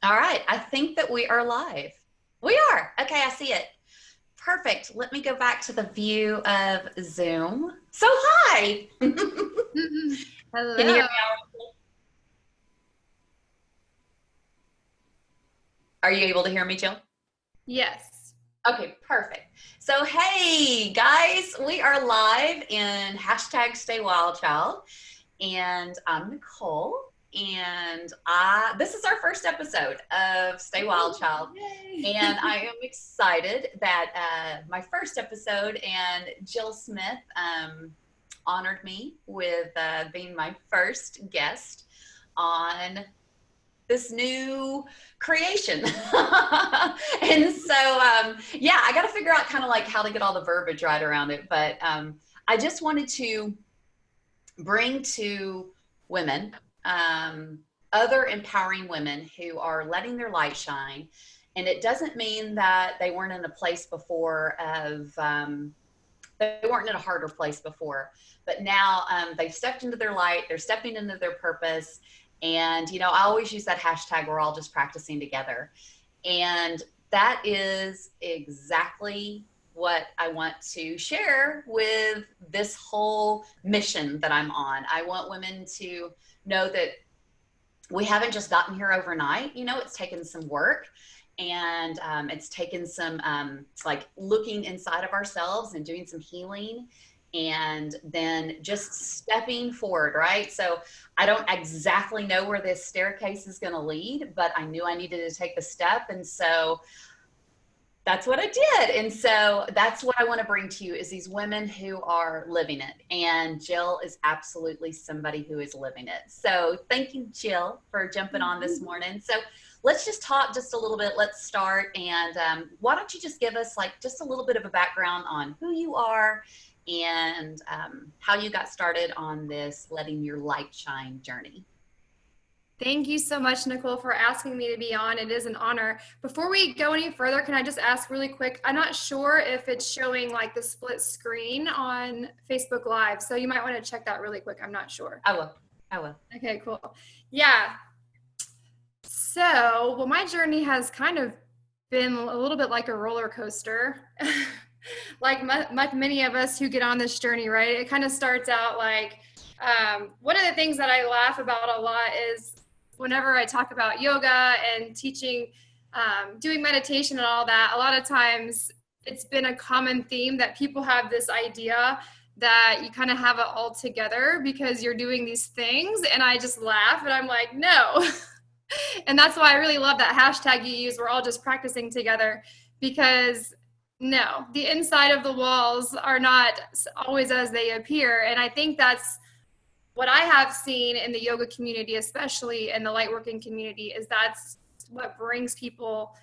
All right, I think that we are live. We are. Okay, I see it. Perfect. Let me go back to the view of Zoom. So hi. Can you hear me Hello. all? Are you able to hear me, Jill? Yes. Okay, perfect. So hey guys, we are live in hashtag Stay Wild Child, and I'm Nicole, and this is our first episode of Stay Wild Child. Yay. And I am excited that my first episode and Jill Smith honored me with being my first guest on this new creation. And so, yeah, I got to figure out kind of like how to get all the verbiage right around it. But I just wanted to bring to women, other empowering women who are letting their light shine. And it doesn't mean that they weren't in a place before of, they weren't in a harder place before, but now they've stepped into their light, they're stepping into their purpose. And, you know, I always use that hashtag, we're all just practicing together. And that is exactly what I want to share with this whole mission that I'm on. I want women to know that we haven't just gotten here overnight. You know, it's taken some work, and it's taken some like looking inside of ourselves and doing some healing, and then just stepping forward, right? So I don't exactly know where this staircase is going to lead, but I knew I needed to take the step. And so that's what I did. And so that's what I want to bring to you is these women who are living it. And Jill is absolutely somebody who is living it. So thank you, Jill, for jumping on this morning. So let's just talk just a little bit. Let's start. And why don't you just give us like just a little bit of a background on who you are and how you got started on this letting your light shine journey. Thank you so much, Nicole, for asking me to be on. It is an honor. Before we go any further, can I just ask really quick? I'm not sure if it's showing like the split screen on Facebook Live, so you might want to check that really quick. I'm not sure. I will. Okay, cool. Yeah. So, well, my journey has kind of been a little bit like a roller coaster. Like many of us who get on this journey, right? It kind of starts out like, one of the things that I laugh about a lot is whenever I talk about yoga and teaching, doing meditation and all that, a lot of times it's been a common theme that people have this idea that you kind of have it all together because you're doing these things. And I just laugh and I'm like, no. And that's why I really love that hashtag you use. We're all just practicing together, because no, the inside of the walls are not always as they appear. And I think that's what I have seen in the yoga community, especially in the lightworking community, is that's what brings people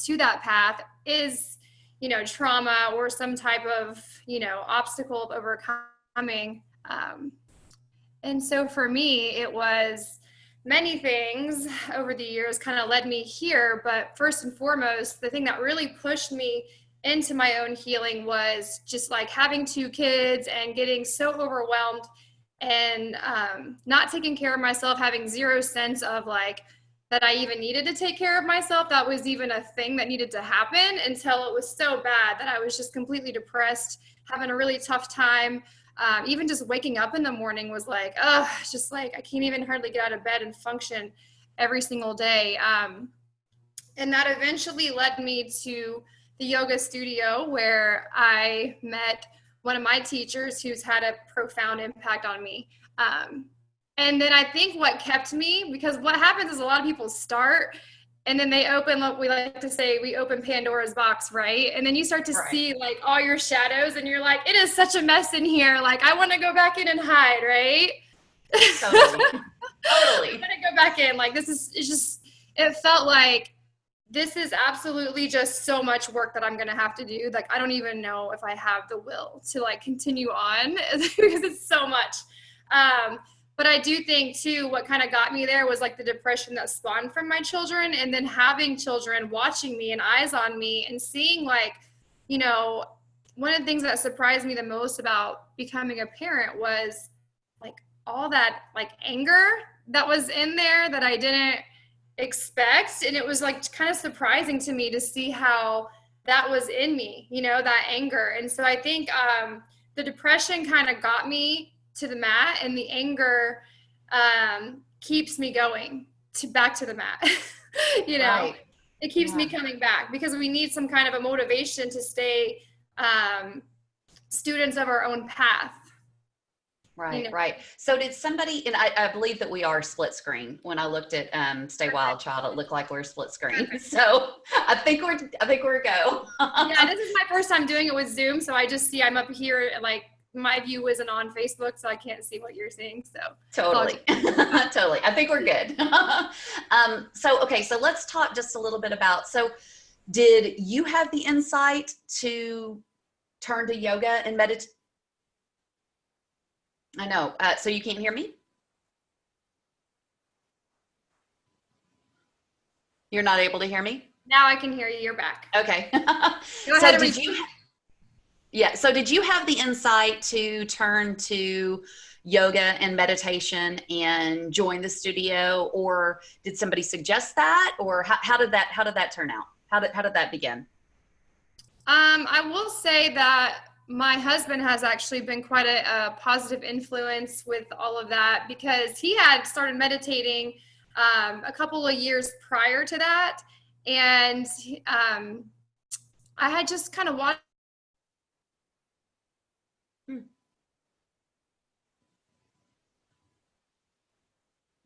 to that path is, you know, trauma or some type of, you know, obstacle of overcoming. And so for me, it was many things over the years kind of led me here. But first and foremost, the thing that really pushed me into my own healing was just like having 2 kids and getting so overwhelmed and not taking care of myself, having 0 sense of like that I even needed to take care of myself. That was even a thing that needed to happen until it was so bad that I was just completely depressed, having a really tough time. Even just waking up in the morning was like, oh, it's just like I can't even hardly get out of bed and function every single day. And that eventually led me to the yoga studio where I met one of my teachers who's had a profound impact on me. And then I think what kept me, because what happens is a lot of people start and then they open, we like to say, we open Pandora's box, right? And then you start to see like all your shadows and you're like, it is such a mess in here. Like, I want to go back in and hide, right? Totally. Totally. I'm going to go back in. Like, it felt like, this is absolutely just so much work that I'm going to have to do. Like, I don't even know if I have the will to like continue on because it's so much. But I do think too, what kind of got me there was like the depression that spawned from my children, and then having children watching me and eyes on me and seeing like, you know, one of the things that surprised me the most about becoming a parent was like all that like anger that was in there that I didn't expect. And it was like kind of surprising to me to see how that was in me, you know, that anger. And so I think the depression kind of got me to the mat, and the anger keeps me going back to the mat. You know, Right. it keeps Yeah. me coming back, because we need some kind of a motivation to stay students of our own path. You Right, know, right. So did somebody, and I believe that we are split screen. When I looked at Stay Wild perfect. Child, it looked like we're split screen. Perfect. So I think we're a go. Yeah, this is my first time doing it with Zoom, so I just see I'm up here, like my view isn't on Facebook, so I can't see what you're seeing. So it's all Totally. Totally. I think we're good. Okay, so let's talk just a little bit about, so did you have the insight to turn to yoga and meditate? I know. So you can't hear me? You're not able to hear me? now I can hear you. You're back. Okay. Go So ahead and did repeat. you, yeah, so did you have the insight to turn to yoga and meditation and join the studio, or did somebody suggest that, or how did that turn out? How did that begin? I will say that my husband has actually been quite a positive influence with all of that, because he had started meditating a couple of years prior to that. And I had just kind of watched. Hmm.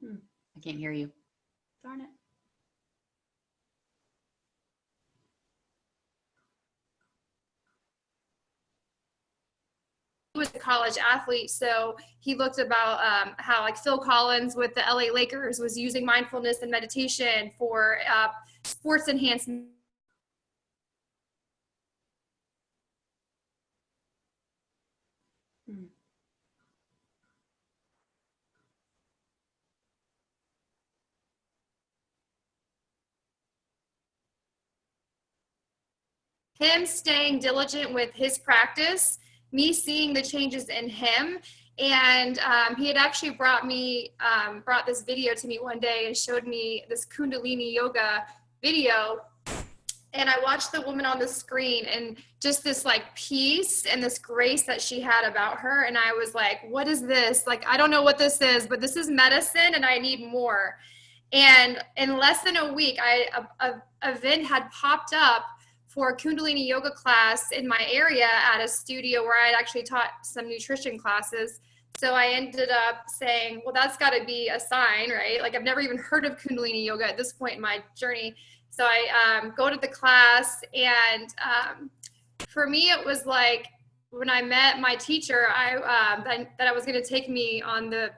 Hmm. I can't hear you. Darn it. He was a college athlete, so he looked about how like Phil Collins with the LA Lakers was using mindfulness and meditation for sports enhancement. Hmm. Him staying diligent with his practice, me seeing the changes in him. And he had actually brought this video to me one day and showed me this Kundalini Yoga video. And I watched the woman on the screen, and just this like peace and this grace that she had about her. And I was like, what is this? Like, I don't know what this is, but this is medicine and I need more. And in less than a week, a event had popped up for a Kundalini yoga class in my area at a studio where I had actually taught some nutrition classes. So I ended up saying, well, that's got to be a sign, right? Like, I've never even heard of Kundalini yoga at this point in my journey. So I go to the class, and for me, it was like when I met my teacher, that I was going to take me on the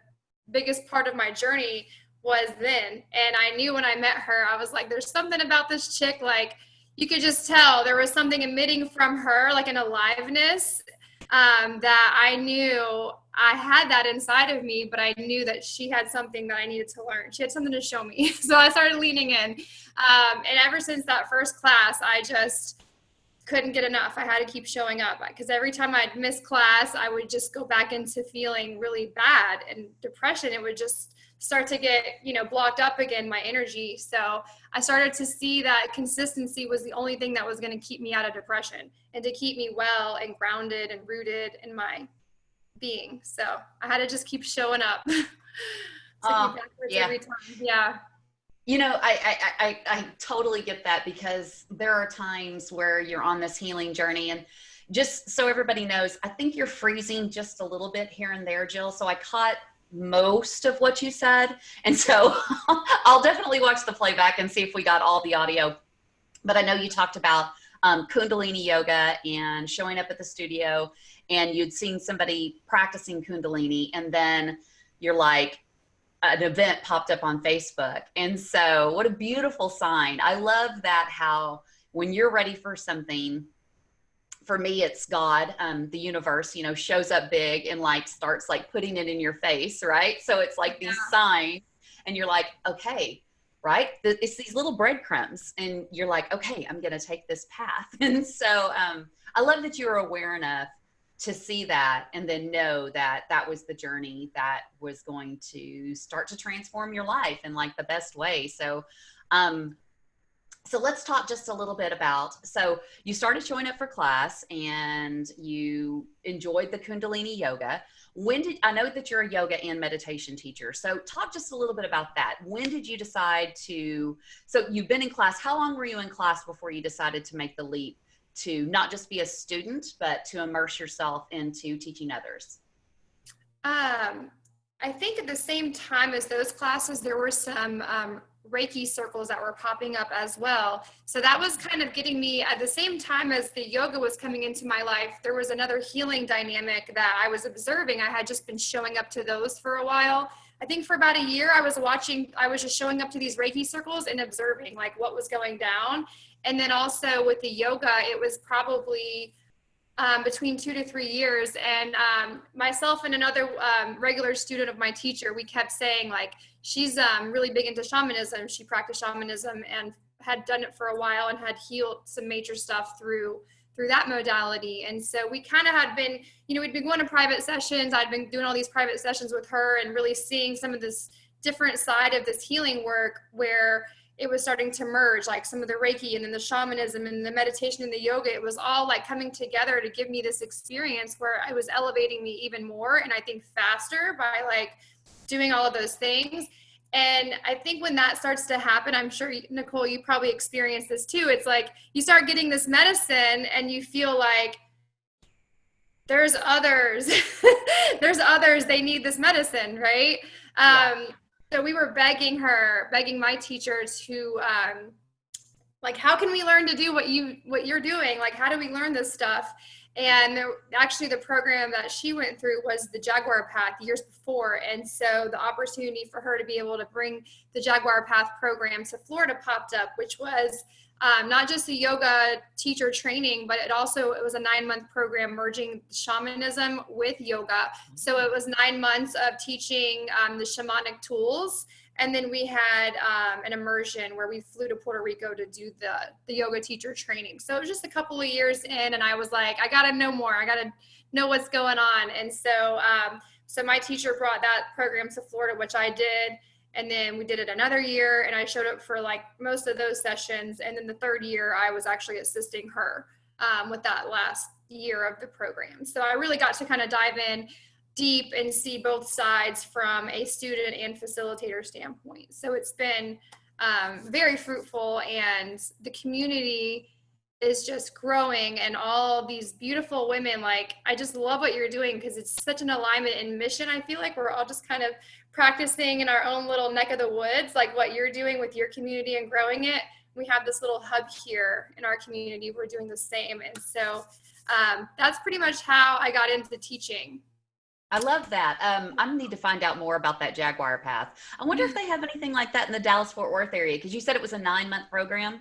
biggest part of my journey was then. And I knew when I met her, I was like, there's something about this chick, like you could just tell there was something emitting from her, like an aliveness that I knew I had that inside of me, but I knew that she had something that I needed to learn. She had something to show me. So I started leaning in. And ever since that first class, I just couldn't get enough. I had to keep showing up, because every time I'd miss class, I would just go back into feeling really bad and depression. It would just start to get, blocked up again, my energy. So I started to see that consistency was the only thing that was going to keep me out of depression and to keep me well and grounded and rooted in my being. So I had to just keep showing up to be backwards Yeah. every time. Yeah. I totally get that, because there are times where you're on this healing journey, and just so everybody knows, I think you're freezing just a little bit here and there, Jill. So I caught most of what you said. And so I'll definitely watch the playback and see if we got all the audio. But I know you talked about Kundalini yoga and showing up at the studio, and you'd seen somebody practicing Kundalini, and then you're like, an event popped up on Facebook. And so what a beautiful sign. I love that, how when you're ready for something, for me, it's God, the universe, shows up big and like starts like putting it in your face, right? So it's like these signs, and you're like, okay, right? It's these little breadcrumbs, and you're like, okay, I'm going to take this path. And so I love that you're aware enough to see that and then know that that was the journey that was going to start to transform your life in like the best way. So let's talk just a little bit about, so you started showing up for class and you enjoyed the Kundalini Yoga. I know that you're a yoga and meditation teacher. So talk just a little bit about that. When did you decide so you've been in class, how long were you in class before you decided to make the leap to not just be a student, but to immerse yourself into teaching others? I think at the same time as those classes, there were some Reiki circles that were popping up as well. So that was kind of getting me at the same time as the yoga was coming into my life. There was another healing dynamic that I was observing. I had just been showing up to those for a while. I think for about a year, I was just showing up to these Reiki circles and observing like what was going down. And then also with the yoga, it was probably between 2 to 3 years. And myself and another regular student of my teacher, we kept saying like, she's really big into shamanism. She practiced shamanism and had done it for a while and had healed some major stuff through that modality. And so we kind of had been, we'd been going to private sessions. I'd been doing all these private sessions with her and really seeing some of this different side of this healing work where it was starting to merge, like some of the Reiki and then the shamanism and the meditation and the yoga. It was all like coming together to give me this experience where it was elevating me even more. And I think faster by like doing all of those things. And I think when that starts to happen, I'm sure, Nicole, you probably experienced this too. It's like you start getting this medicine and you feel like there's others, they need this medicine, right? Yeah. So we were begging my teacher to, like, how can we learn to do what you're doing? Like, how do we learn this stuff? And actually the program that she went through was the Jaguar Path years before. And so the opportunity for her to be able to bring the Jaguar Path program to Florida popped up, which was not just a yoga teacher training, but it was a 9-month program merging shamanism with yoga. So it was 9 months of teaching the shamanic tools. And then we had an immersion where we flew to Puerto Rico to do the yoga teacher training. So it was just a couple of years in, and I was like, I got to know more. I got to know what's going on. And so, so my teacher brought that program to Florida, which I did. And then we did it another year, and I showed up for like most of those sessions. And then the third year, I was actually assisting her with that last year of the program. So I really got to kind of dive in deep and see both sides from a student and facilitator standpoint. So it's been very fruitful, and the community is just growing, and all these beautiful women. Like, I just love what you're doing because it's such an alignment in mission. I feel like we're all just kind of practicing in our own little neck of the woods, like what you're doing with your community and growing it. We have this little hub here in our community. We're doing the same. And so that's pretty much how I got into teaching. I love that. I need to find out more about that Jaguar Path. I wonder if they have anything like that in the Dallas-Fort Worth area, because you said it was a 9-month program.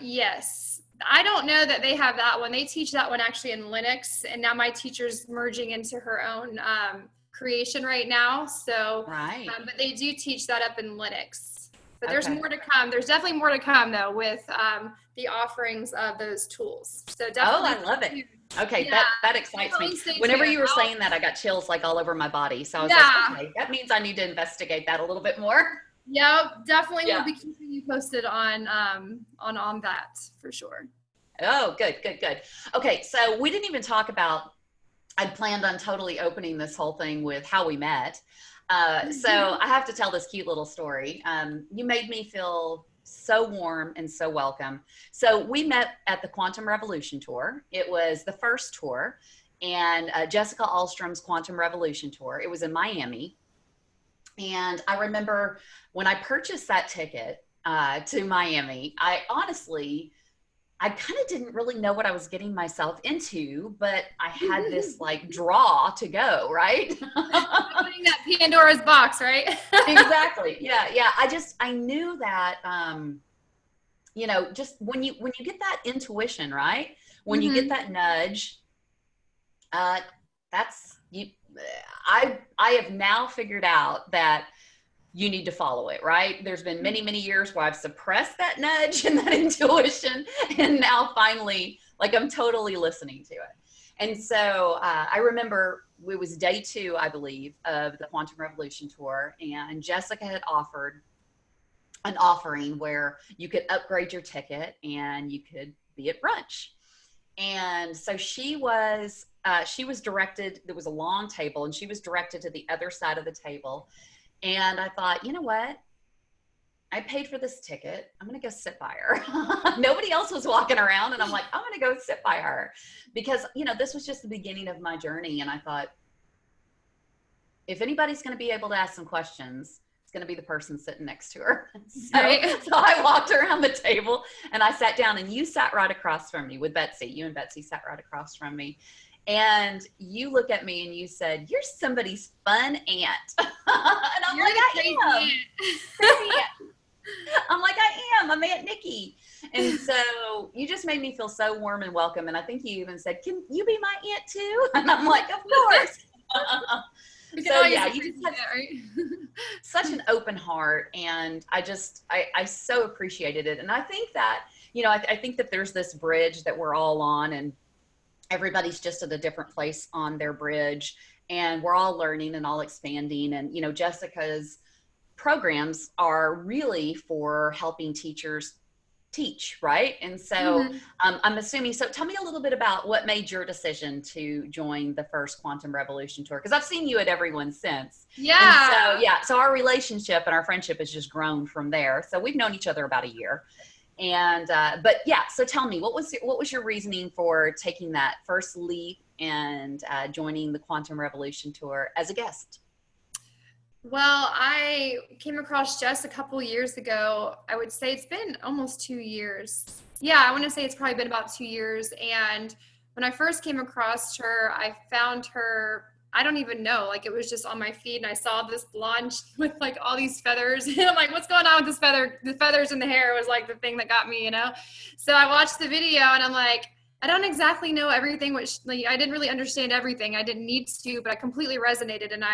Yes. I don't know that they have that one. They teach that one actually in Linux, and now my teacher's merging into her own creation right now. So, right. But they do teach that up in Linux. But there's more to come. There's definitely more to come though with the offerings of those tools. So definitely. Oh, I love it. Okay, yeah, that excites me. Whenever you were saying that, I got chills like all over my body. So I was like, okay, that means I need to investigate that a little bit more. Yep, definitely. We'll be keeping you posted on that for sure. Oh, good. Okay, so we didn't even talk about, I'd planned on totally opening this whole thing with how we met. So I have to tell this cute little story. You made me feel so warm and so welcome. So we met at the Quantum Revolution Tour. It was the first tour, and Jessica Ahlstrom's Quantum Revolution Tour. It was in Miami. And I remember when I purchased that ticket to Miami, I kind of didn't really know what I was getting myself into, but I had this like draw to go, right? Opening that Pandora's box, right? Exactly. Yeah. I knew that, just when you get that intuition, right? When you get that nudge, that's you. I have now figured out that you need to follow it, right? There's been many, many years where I've suppressed that nudge and that intuition. And now finally, like, I'm totally listening to it. And so I remember it was day 2, I believe, of the Quantum Revolution tour, and Jessica had offered an offering where you could upgrade your ticket and you could be at brunch. And so she was directed, there was a long table, and she was directed to the other side of the table. And I thought, you know what? I paid for this ticket. I'm going to go sit by her. Nobody else was walking around. And I'm like, I'm going to go sit by her because, this was just the beginning of my journey. And I thought, if anybody's going to be able to ask some questions, it's going to be the person sitting next to her. So I walked around the table and I sat down, and you sat right across from me with Betsy. You and Betsy sat right across from me. And you look at me and you said, "You're somebody's fun aunt." And I'm You're like, I am. Crazy aunt. I'm like, I am. I'm Aunt Nikki. And so you just made me feel so warm and welcome. And I think you even said, "Can you be my aunt too?" And I'm like, of course. So yeah, you just had such an open heart, and I so appreciated it. And I think that, I think that there's this bridge that we're all on, and everybody's just at a different place on their bridge, and we're all learning and all expanding. And, Jessica's programs are really for helping teachers teach, right? And so I'm assuming, so tell me a little bit about what made your decision to join the first Quantum Revolution tour, because I've seen you at every one since. Yeah. And so our relationship and our friendship has just grown from there. So we've known each other about a year. And but yeah, so tell me, what was your reasoning for taking that first leap and joining the Quantum Revolution tour as a guest? Well, I came across Jess a couple years ago. I would say it's been almost 2 years. Yeah, I want to say it's probably been about 2 years. And when I first came across her, I found her, I don't even know, like it was just on my feed, and I saw this blonde with like all these feathers. And I'm like, what's going on with this feather? The feathers in the hair was like the thing that got me, So I watched the video and I'm like, I don't exactly know everything, which like, I didn't really understand everything. I didn't need to, but I completely resonated. And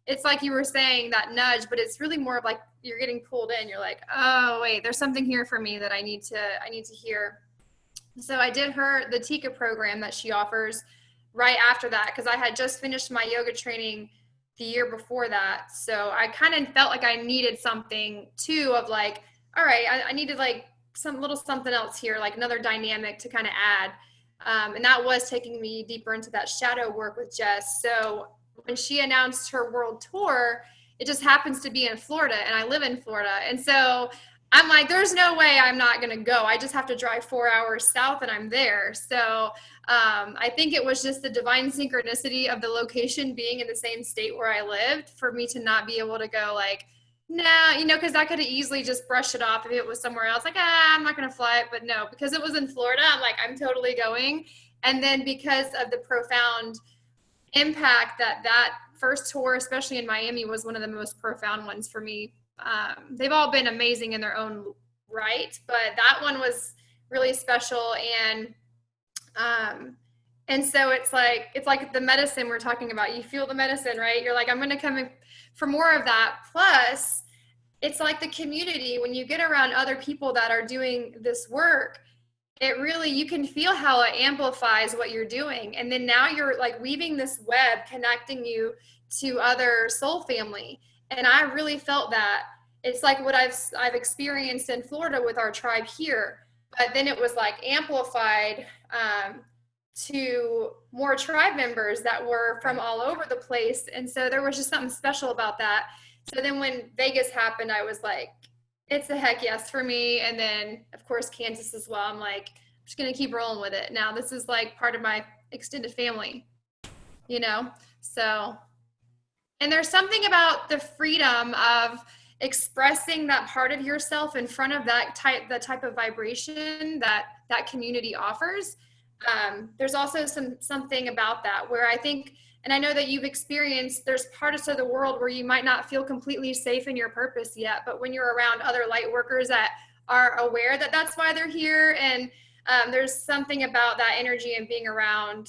it's like you were saying, that nudge, but it's really more of like you're getting pulled in. You're like, oh wait, there's something here for me that I need to hear. So I did the Tika program that she offers right after that, because I had just finished my yoga training the year before that. So I kind of felt like I needed something too, of like, all right, I needed like some little something else here, like another dynamic to kind of add. And that was taking me deeper into that shadow work with Jess. So when she announced her world tour, it just happens to be in Florida, and I live in Florida. And so I'm like, there's no way I'm not going to go. I just have to drive 4 hours south and I'm there. So I think it was just the divine synchronicity of the location being in the same state where I lived for me to not be able to go like, nah, because I could have easily just brushed it off if it was somewhere else. Like, I'm not going to fly it. But no, because it was in Florida, I'm like, I'm totally going. And then because of the profound impact that first tour, especially in Miami, was one of the most profound ones for me. They've all been amazing in their own right, but that one was really special. And so it's like the medicine we're talking about. You feel the medicine, right? You're like, I'm going to come in for more of that. Plus, it's like the community, when you get around other people that are doing this work, it really, you can feel how it amplifies what you're doing. And then now you're like weaving this web connecting you to other soul family. And I really felt that. It's like what I've experienced in Florida with our tribe here, but then it was like amplified to more tribe members that were from all over the place. And so there was just something special about that. So then when Vegas happened, I was like, it's a heck yes for me. And then of course, Kansas as well. I'm like, I'm just going to keep rolling with it. Now this is like part of my extended family, So, and there's something about the freedom of expressing that part of yourself in front of the type of vibration that community offers. There's also something about that where I think, and I know that you've experienced, there's parts of the world where you might not feel completely safe in your purpose yet, but when you're around other light workers that are aware that that's why they're here, and there's something about that energy and being around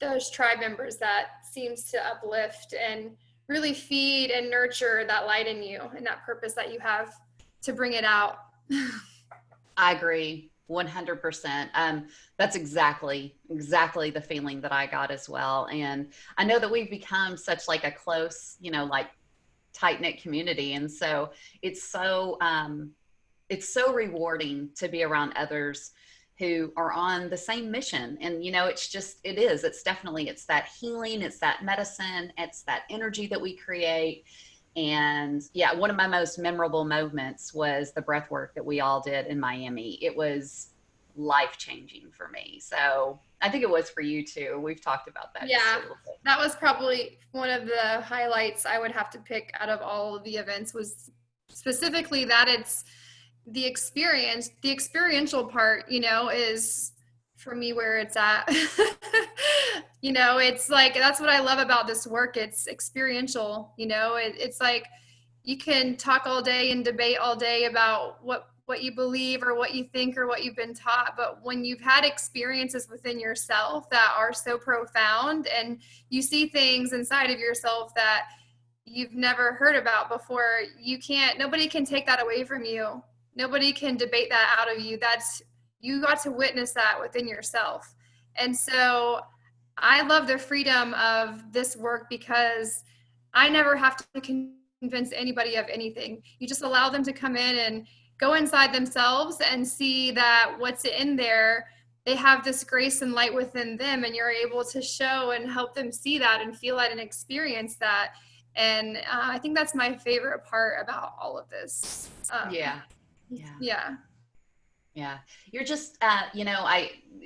those tribe members that seems to uplift and really feed and nurture that light in you and that purpose that you have to bring it out. I agree. 100%. That's exactly the feeling that I got as well. And I know that we've become such like a close, you know, like tight knit community. And so it's so, it's so rewarding to be around others who are on the same mission. And, you know, it's just, it's definitely, it's that healing, it's that medicine, it's that energy that we create. And yeah, one of my most memorable moments was the breath work that we all did in Miami. It was life-changing for me. So I think it was for you too. We've talked about that. Yeah, that was probably one of the highlights I would have to pick out of all of the events, was specifically that it's the experiential part, you know, is for me where it's at. You know, it's like, that's what I love about this work. It's experiential, you know, it's like you can talk all day and debate all day about what you believe or what you think or what you've been taught. But when you've had experiences within yourself that are so profound, and you see things inside of yourself that you've never heard about before, nobody can take that away from you. Nobody can debate that out of you. You got to witness that within yourself. And so I love the freedom of this work because I never have to convince anybody of anything. You just allow them to come in and go inside themselves and see that what's in there, they have this grace and light within them, and you're able to show and help them see that and feel that and experience that. And I think that's my favorite part about all of this. Yeah. You're just, you know,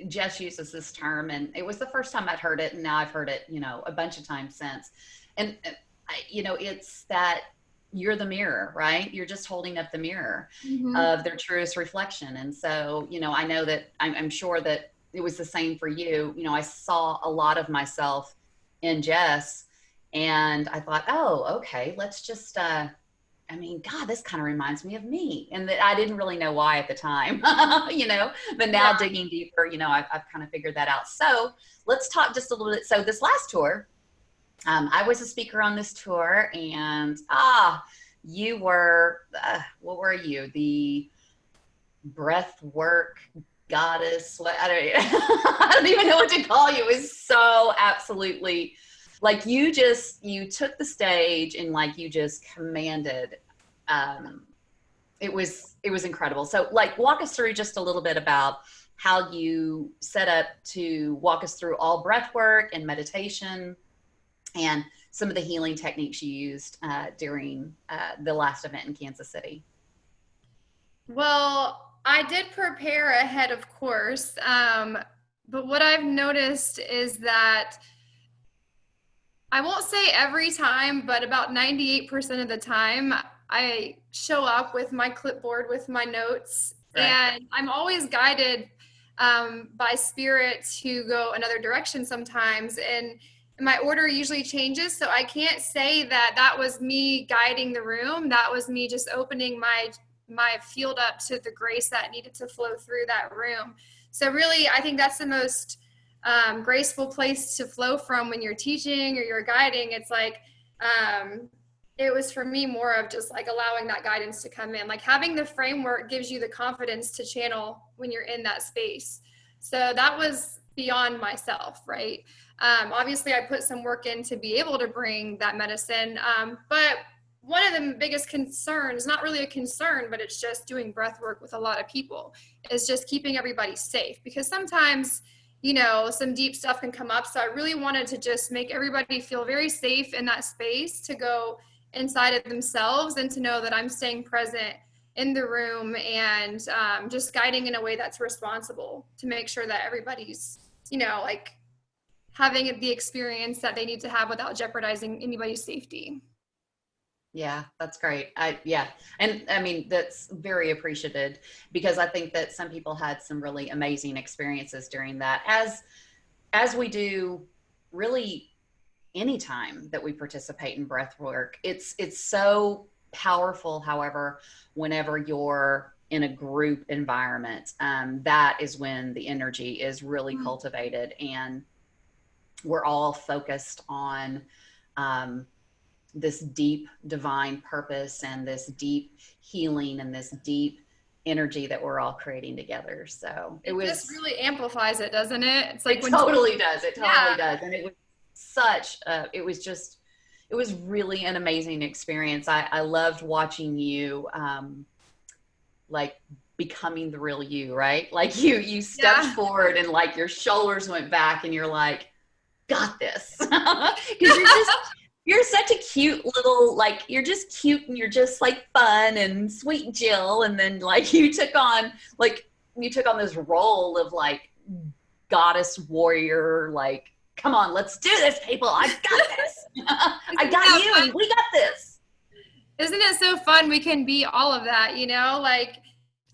Jess uses this term, and it was the first time I'd heard it, and now I've heard it, you know, a bunch of times since. And, you know, it's that you're the mirror, right? You're just holding up the mirror of their truest reflection. And so, you know, I know that I'm sure that it was the same for you. You know, I saw a lot of myself in Jess, and I thought, oh, okay, let's just, I mean, God, this kind of reminds me of me. And that I didn't really know why at the time, you know, but now digging deeper, you know, I've kind of figured that out. So let's talk just a little bit. So this last tour, I was a speaker on this tour, and you were, what were you? The breath work goddess. I don't even know what to call you. It was so absolutely, like, you took the stage and like you just commanded. It was incredible. So like, walk us through just a little bit about how you set up to walk us through all breath work and meditation and some of the healing techniques you used during the last event in Kansas City. Well, I did prepare ahead, of course. But what I've noticed is that I won't say every time, but about 98% of the time, I show up with my clipboard with my notes, and I'm always guided by spirit to go another direction sometimes. And my order usually changes. So I can't say that was me guiding the room. That was me just opening my field up to the grace that needed to flow through that room. So really, I think that's the most graceful place to flow from when you're teaching or you're guiding. It's like, it was for me more of just like allowing that guidance to come in. Like, having the framework gives you the confidence to channel when you're in that space. So that was beyond myself, right? Obviously I put some work in to be able to bring that medicine. But one of the biggest concerns, not really a concern, but it's just doing breath work with a lot of people, is just keeping everybody safe, because sometimes, you know, some deep stuff can come up. So I really wanted to just make everybody feel very safe in that space to go inside of themselves and to know that I'm staying present in the room and just guiding in a way that's responsible to make sure that everybody's, you know, like having the experience that they need to have without jeopardizing anybody's safety. Yeah, that's great. And I mean, that's very appreciated, because I think that some people had some really amazing experiences during that, as we do really anytime that we participate in breath work. It's so powerful. However, whenever you're in a group environment, that is when the energy is really cultivated, and we're all focused on this deep divine purpose and this deep healing and this deep energy that we're all creating together. So it just really amplifies it, doesn't it? It's like it totally does. It totally does. And it was such it was really an amazing experience. I loved watching you, like becoming the real you, right? Like you stepped forward and like your shoulders went back and you're like, got this. Because you're such a cute little, like, you're just cute and you're just like fun and sweet Jill. And then like you took on this role of like goddess warrior, like, come on, let's do this, people. I got this. I got you. Fun? We got this. Isn't it so fun? We can be all of that, you know, like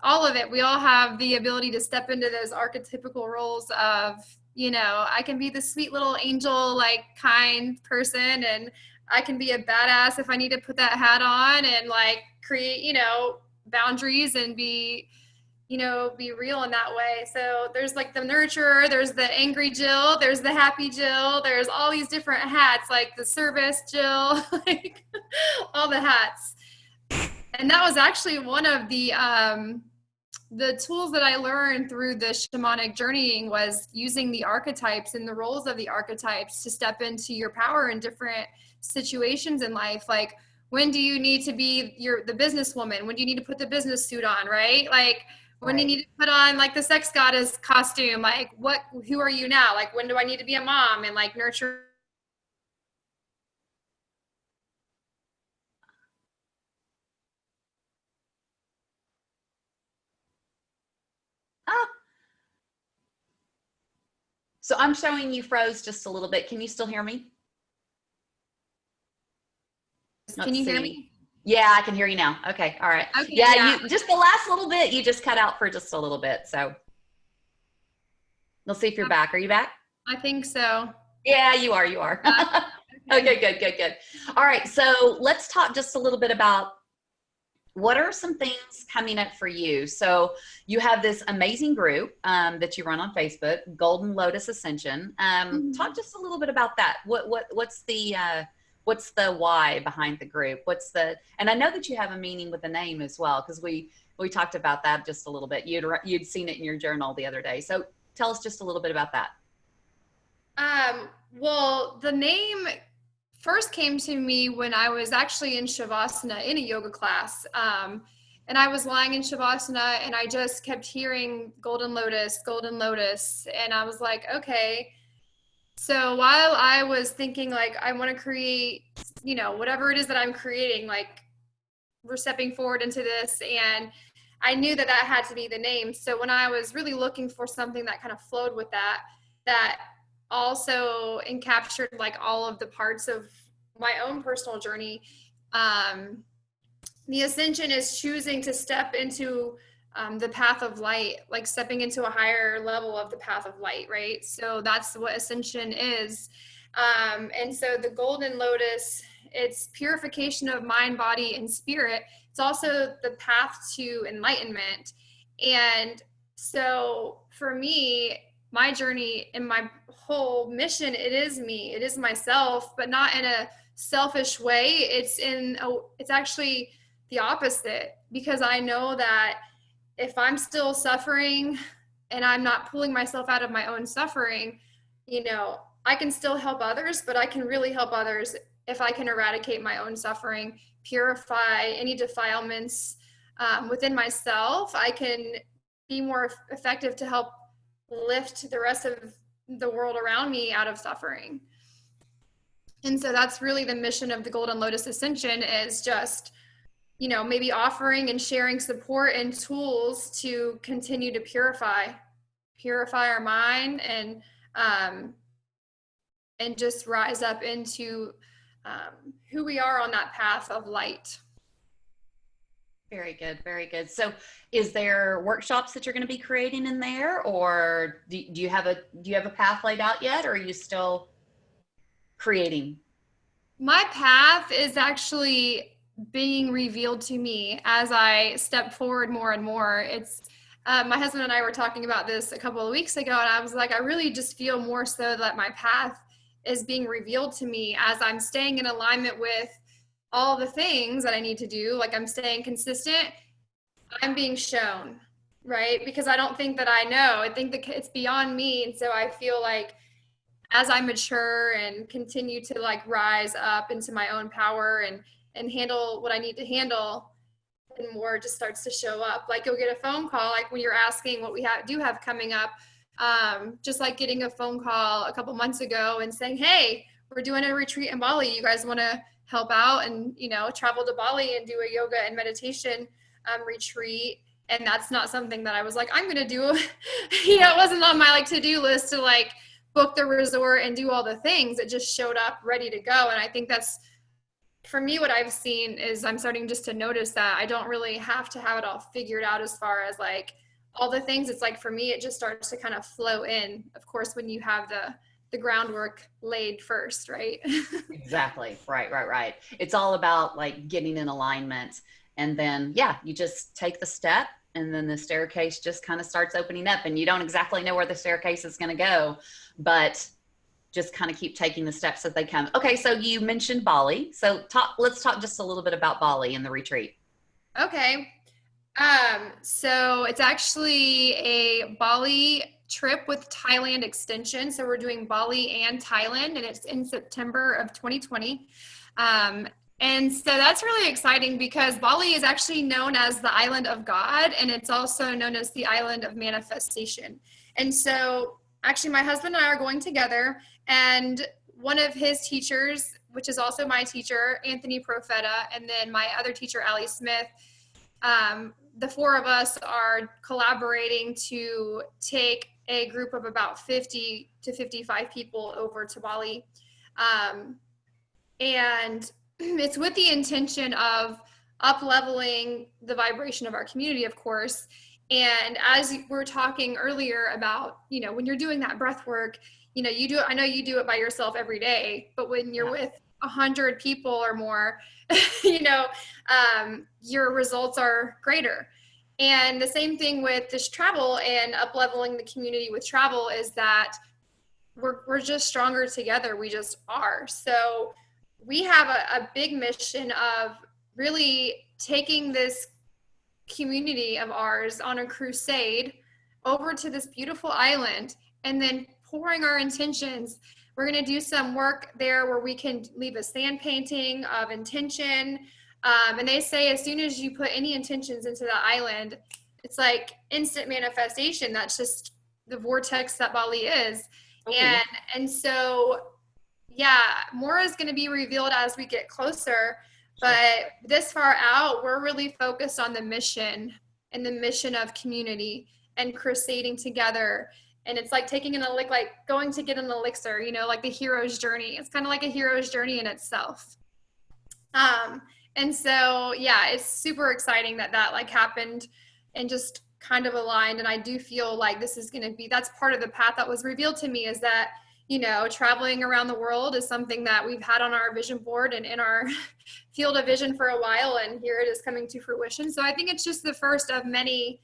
all of it. We all have the ability to step into those archetypical roles of, you know, I can be the sweet little angel, like kind person, and I can be a badass if I need to put that hat on and like create, you know, boundaries and be, you know, be real in that way. So there's like the nurturer, there's the angry Jill, there's the happy Jill, there's all these different hats, like the service Jill, like all the hats. And that was actually one of the tools that I learned through the shamanic journeying was using the archetypes and the roles of the archetypes to step into your power in different situations in life. Like, when do you need to be the businesswoman? When do you need to put the business suit on, right? Like, when do you need to put on like the sex goddess costume? Like, who are you now? Like, when do I need to be a mom and like nurture? So I'm showing you froze just a little bit. Can you still hear me? Can you hear me? Yeah, I can hear you now. Okay. All right. Okay, yeah. You just the last little bit, you just cut out for just a little bit. So we'll see if you're back. Are you back? I think so. Yeah, you are. You are. Okay, good. All right. So let's talk just a little bit about what are some things coming up for you. So you have this amazing group that you run on Facebook, Golden Lotus Ascension. Talk just a little bit about that. What's the why behind the group? And I know that you have a meaning with the name as well, because we talked about that just a little bit. You'd seen it in your journal the other day. So tell us just a little bit about that. Well, the name first came to me when I was actually in Shavasana in a yoga class. And I was lying in Shavasana and I just kept hearing Golden Lotus. And I was like, okay. So while I was thinking like, I want to create, you know, whatever it is that I'm creating, like we're stepping forward into this, and I knew that had to be the name. So when I was really looking for something that kind of flowed with that also encaptured like all of the parts of my own personal journey. The Ascension is choosing to step into the path of light, like stepping into a higher level of the path of light, right? So that's what Ascension is. And so the Golden Lotus, it's purification of mind, body, and spirit. It's also the path to enlightenment. And so for me, my journey and my whole mission, it is me, it is myself, but not in a selfish way. It's actually the opposite, because I know that if I'm still suffering and I'm not pulling myself out of my own suffering, you know, I can still help others, but I can really help others if I can eradicate my own suffering, purify any defilements within myself. I can be more effective to help lift the rest of the world around me out of suffering. And so that's really the mission of the Golden Lotus Ascension, is just, you know, maybe offering and sharing support and tools to continue to purify our mind and just rise up into who we are on that path of light. Very good. Very good. So is there workshops that you're going to be creating in there, or do you have a path laid out yet, or are you still creating? My path is actually being revealed to me as I step forward more and more. It's my husband and I were talking about this a couple of weeks ago, and I was like, I really just feel more so that my path is being revealed to me as I'm staying in alignment with all the things that I need to do. Like, I'm staying consistent. I'm being shown, right? Because I don't think that I know. I think that it's beyond me. And so I feel like as I mature and continue to like rise up into my own power and handle what I need to handle, and more just starts to show up. Like you'll get a phone call, like when you're asking what we do have coming up, just like getting a phone call a couple months ago and saying, hey, we're doing a retreat in Bali. You guys want to help out and, you know, travel to Bali and do a yoga and meditation retreat. And that's not something that I was like, I'm going to do. You know, it wasn't on my like to-do list to like book the resort and do all the things. It just showed up ready to go. And I think that's, for me, what I've seen is I'm starting just to notice that I don't really have to have it all figured out as far as like all the things. It's like, for me, it just starts to kind of flow in, of course, when you have the groundwork laid first, right? Exactly. Right. It's all about like getting in alignment. And then, yeah, you just take the step and then the staircase just kind of starts opening up and you don't exactly know where the staircase is going to go, but just kind of keep taking the steps as they come. Okay. So you mentioned Bali. So let's talk just a little bit about Bali and the retreat. Okay. So it's actually a Bali trip with Thailand extension. So we're doing Bali and Thailand, and it's in September of 2020. And so that's really exciting because Bali is actually known as the island of God, and it's also known as the island of manifestation. And so actually my husband and I are going together, and one of his teachers, which is also my teacher, Anthony Profeta, and then my other teacher, Allie Smith, the four of us are collaborating to take a group of about 50 to 55 people over to Bali. And it's with the intention of up-leveling the vibration of our community, of course. And as we were talking earlier about, you know, when you're doing that breath work, you know, I know you do it by yourself every day, but when you're with 100 people or more, you know, your results are greater. And the same thing with this travel and up-leveling the community with travel is that we're just stronger together. We just are. So we have a big mission of really taking this community of ours on a crusade over to this beautiful island and then pouring our intentions. We're going to do some work there where we can leave a sand painting of intention. And they say as soon as you put any intentions into the island, it's like instant manifestation. That's just the vortex that Bali is. Okay. And so, yeah, more is going to be revealed as we get closer. But this far out, we're really focused on the mission and the mission of community and crusading together. And it's like taking like going to get an elixir, you know, like the hero's journey. It's kind of like a hero's journey in itself. And so, yeah, it's super exciting that like happened and just kind of aligned. And I do feel like this is going to be, that's part of the path that was revealed to me, is that, you know, traveling around the world is something that we've had on our vision board and in our field of vision for a while. And here it is coming to fruition. So I think it's just the first of many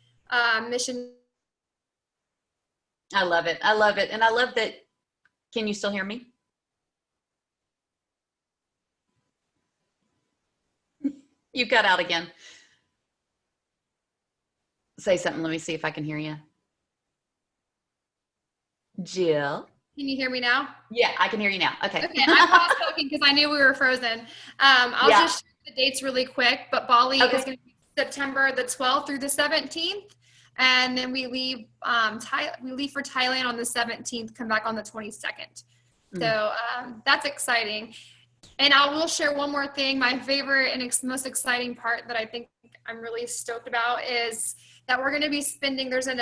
missions. I love it. I love it. And I love that. Can you still hear me? You cut out again. Say something. Let me see if I can hear you. Jill. Can you hear me now? Yeah, I can hear you now. Okay. Okay, I paused talking because I knew we were frozen. I'll just share the dates really quick, but Bali is going to be September the 12th through the 17th. And then we leave for Thailand on the 17th, come back on the 22nd. So that's exciting. And I will share one more thing. My favorite and most exciting part that I think I'm really stoked about is that we're going to be spending, there's an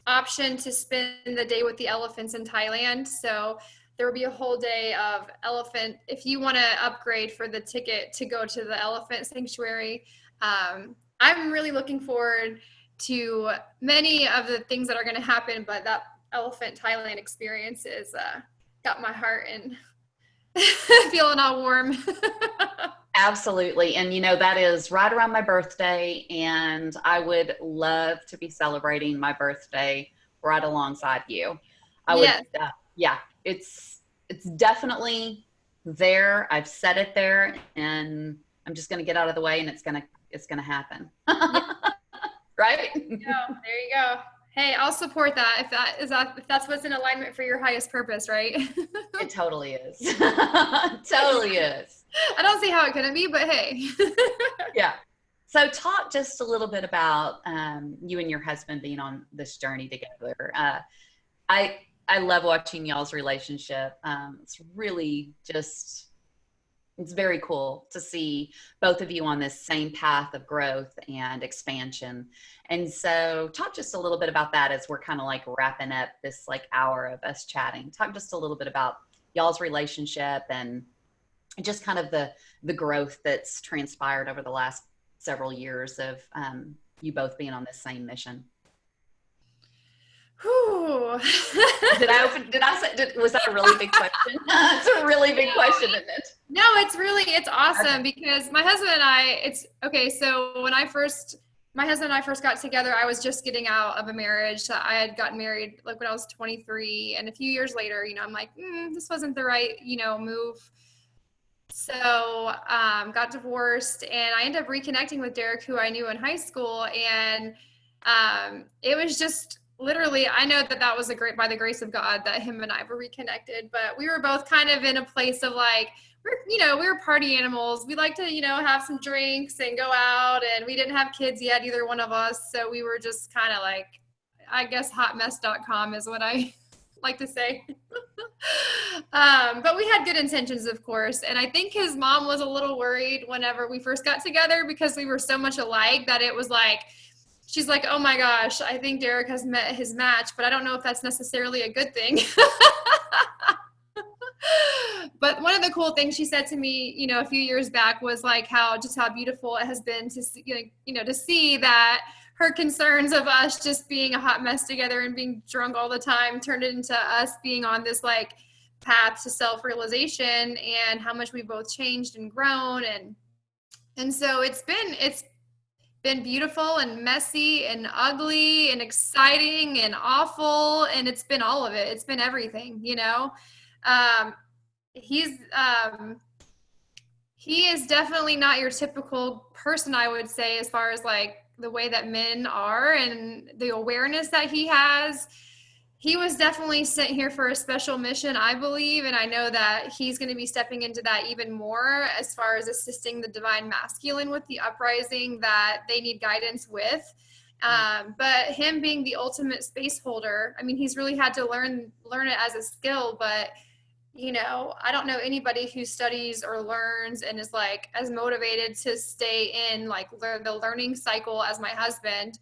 option to spend the day with the elephants in Thailand. So there will be a whole day of elephant. If you want to upgrade for the ticket to go to the elephant sanctuary, I'm really looking forward to many of the things that are going to happen, but that elephant Thailand experience is got my heart and feeling all warm. Absolutely. And you know, that is right around my birthday, and I would love to be celebrating my birthday right alongside you. I would, yeah, it's definitely there. I've set it there, and I'm just going to get out of the way, and it's going to happen. right? There you go. There you go. Hey, I'll support that if that's what's in alignment for your highest purpose, right? It totally is. Totally is. I don't see how it couldn't be, but hey. Yeah. So talk just a little bit about you and your husband being on this journey together. I love watching y'all's relationship. It's really just, it's very cool to see both of you on this same path of growth and expansion. And so talk just a little bit about that as we're kind of like wrapping up this like hour of us chatting. Talk just a little bit about y'all's relationship and just kind of the growth that's transpired over the last several years of you both being on this same mission. Whew. Was that a really big question? It's a really big question, isn't it? No, it's awesome because my husband and I, it's okay. So when my husband and I first got together, I was just getting out of a marriage. So I had gotten married like when I was 23, and a few years later, I'm like, this wasn't the right, move. So got divorced, and I ended up reconnecting with Derek, who I knew in high school, and it was just literally, I know that was by the grace of God that him and I were reconnected, but we were both kind of in a place of like, we were party animals. We like to, have some drinks and go out, and we didn't have kids yet, either one of us. So we were just kind of like, I guess hotmess.com is what I like to say. But we had good intentions, of course. And I think his mom was a little worried whenever we first got together because we were so much alike that it was like, she's like, oh my gosh, I think Derek has met his match, but I don't know if that's necessarily a good thing. But one of the cool things she said to me, a few years back was like how beautiful it has been to see, to see that her concerns of us just being a hot mess together and being drunk all the time turned it into us being on this like path to self-realization and how much we both changed and grown. And so it's been beautiful and messy and ugly and exciting and awful. And it's been all of it. It's been everything, he is definitely not your typical person, I would say, as far as like the way that men are and the awareness that he has. He was definitely sent here for a special mission, I believe, and I know that he's going to be stepping into that even more as far as assisting the divine masculine with the uprising that they need guidance with. But him being the ultimate space holder, I mean, he's really had to learn it as a skill, but I don't know anybody who studies or learns and is like as motivated to stay in like the learning cycle as my husband.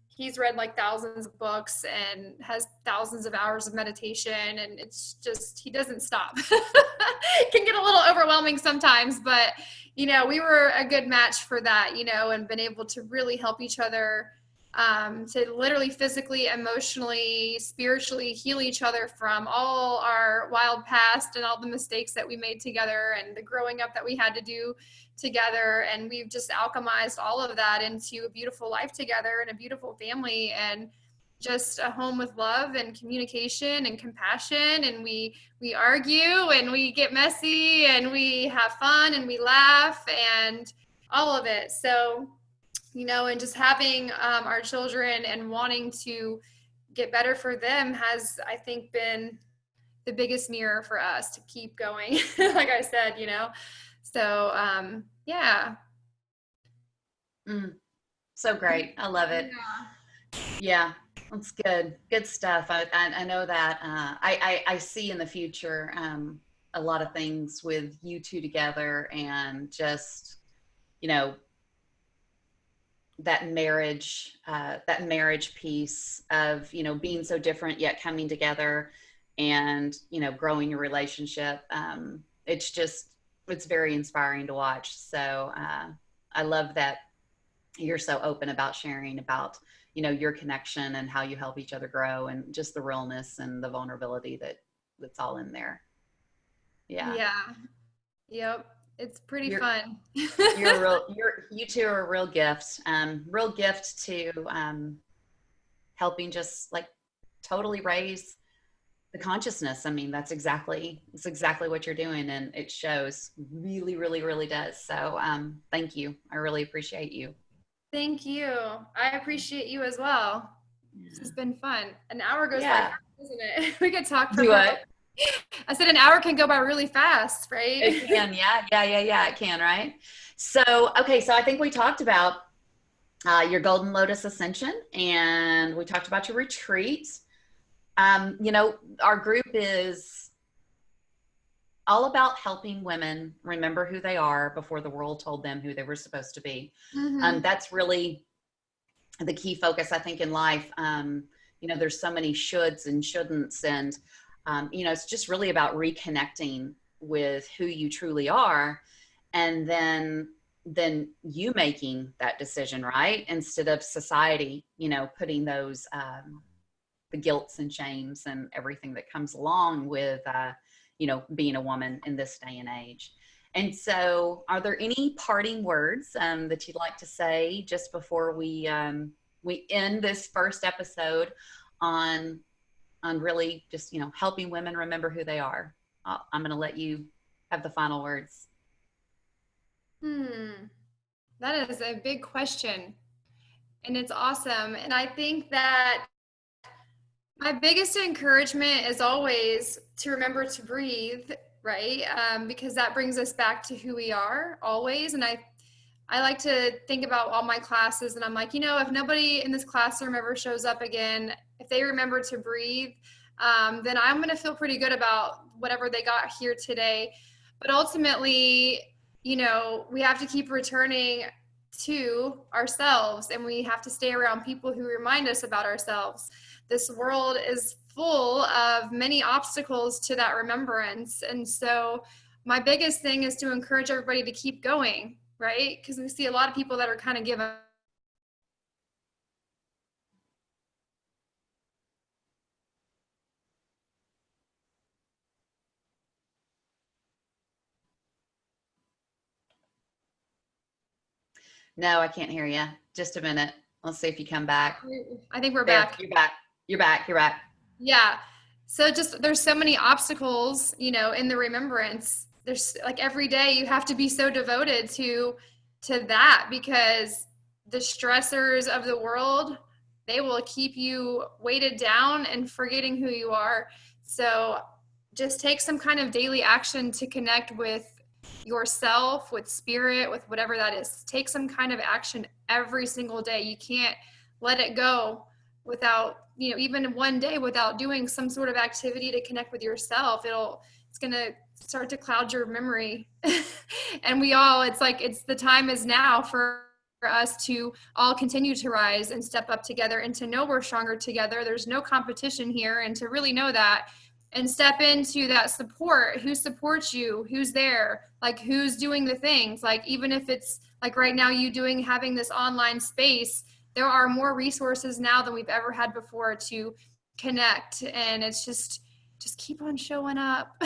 He's read like thousands of books and has thousands of hours of meditation, and it's just, he doesn't stop. It can get a little overwhelming sometimes, but we were a good match for that, and been able to really help each other to literally physically, emotionally, spiritually heal each other from all our wild past and all the mistakes that we made together and the growing up that we had to do together. And we've just alchemized all of that into a beautiful life together and a beautiful family and just a home with love and communication and compassion. And we argue and we get messy and we have fun and we laugh and all of it. So and just having our children and wanting to get better for them has, I think, been the biggest mirror for us to keep going, like I said, So, yeah. So great. I love it. Yeah, that's good. Good stuff. I know that I see in the future a lot of things with you two together and just, that marriage piece of, being so different yet coming together and, growing your relationship. It's very inspiring to watch. So I love that you're so open about sharing about, your connection and how you help each other grow and just the realness and the vulnerability that's all in there. Yeah. Yeah. Yep. It's pretty fun. You two are a real gift to helping just like totally raise the consciousness. I mean, it's exactly what you're doing, and it shows. Really, really, really does. So thank you. I really appreciate you. Thank you. I appreciate you as well. This has been fun. An hour goes by Yeah. fast, doesn't it? We could talk for Do probably, what? I said an hour can go by really fast, It right? can. Yeah. Yeah. Yeah. Yeah. It can. Right. So, okay. So I think we talked about your Golden Lotus Ascension, and we talked about your retreat. Our group is all about helping women remember who they are before the world told them who they were supposed to be. Mm-hmm. That's really the key focus, I think, in life. There's so many shoulds and shouldn'ts, and it's just really about reconnecting with who you truly are, and then you making that decision, right? Instead of society, putting those the guilts and shames and everything that comes along with being a woman in this day and age. And so, are there any parting words that you'd like to say just before we end this first episode on really just helping women remember who they are? I'm going to let you have the final words. That is a big question, and it's awesome. And I think that my biggest encouragement is always to remember to breathe, right? Because that brings us back to who we are always. And I like to think about all my classes, and I'm like, if nobody in this classroom ever shows up again, if they remember to breathe, then I'm going to feel pretty good about whatever they got here today. But ultimately, we have to keep returning to ourselves, and we have to stay around people who remind us about ourselves. This world is full of many obstacles to that remembrance. And so my biggest thing is to encourage everybody to keep going, right? Because we see a lot of people that are kind of giving up. No, I can't hear you. Just a minute. Let's see if you come back. I think we're There, back. you're back. You're back. You're back. Yeah. So there's so many obstacles, in the remembrance. There's like every day you have to be so devoted to that, because the stressors of the world, they will keep you weighted down and forgetting who you are. So just take some kind of daily action to connect with yourself, with spirit, with whatever that is. Take some kind of action every single day. You can't let it go without, even one day without doing some sort of activity to connect with yourself. It's going to start to cloud your memory. And it's the time is now for us to all continue to rise and step up together, and to know we're stronger together. There's no competition here, and to really know that and step into that support. Who supports you? Who's there? Like, who's doing the things? Like, even if it's like right now having this online space, there are more resources now than we've ever had before to connect. And it's just keep on showing up.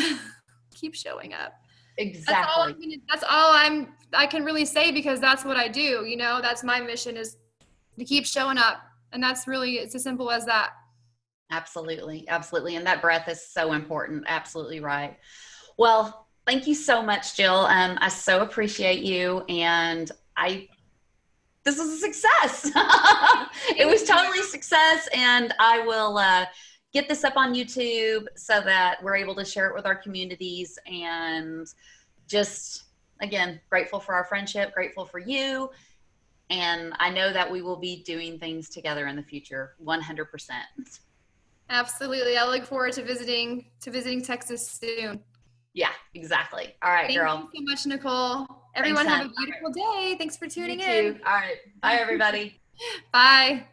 Keep showing up. Exactly. That's all I can really say, because that's what I do. That's my mission, is to keep showing up. And it's as simple as that. Absolutely. Absolutely. And that breath is so important. Absolutely right. Well, thank you so much, Jill. I so appreciate you. And this was a success. It was totally a success. And I will get this up on YouTube so that we're able to share it with our communities. And just, again, grateful for our friendship, grateful for you. And I know that we will be doing things together in the future, 100%. Absolutely. I look forward to visiting Texas soon. Yeah, exactly. All right, girl. Thank you so much, Nicole. Everyone have a beautiful day. Thanks for tuning in. You too. All right. Bye, everybody. Bye.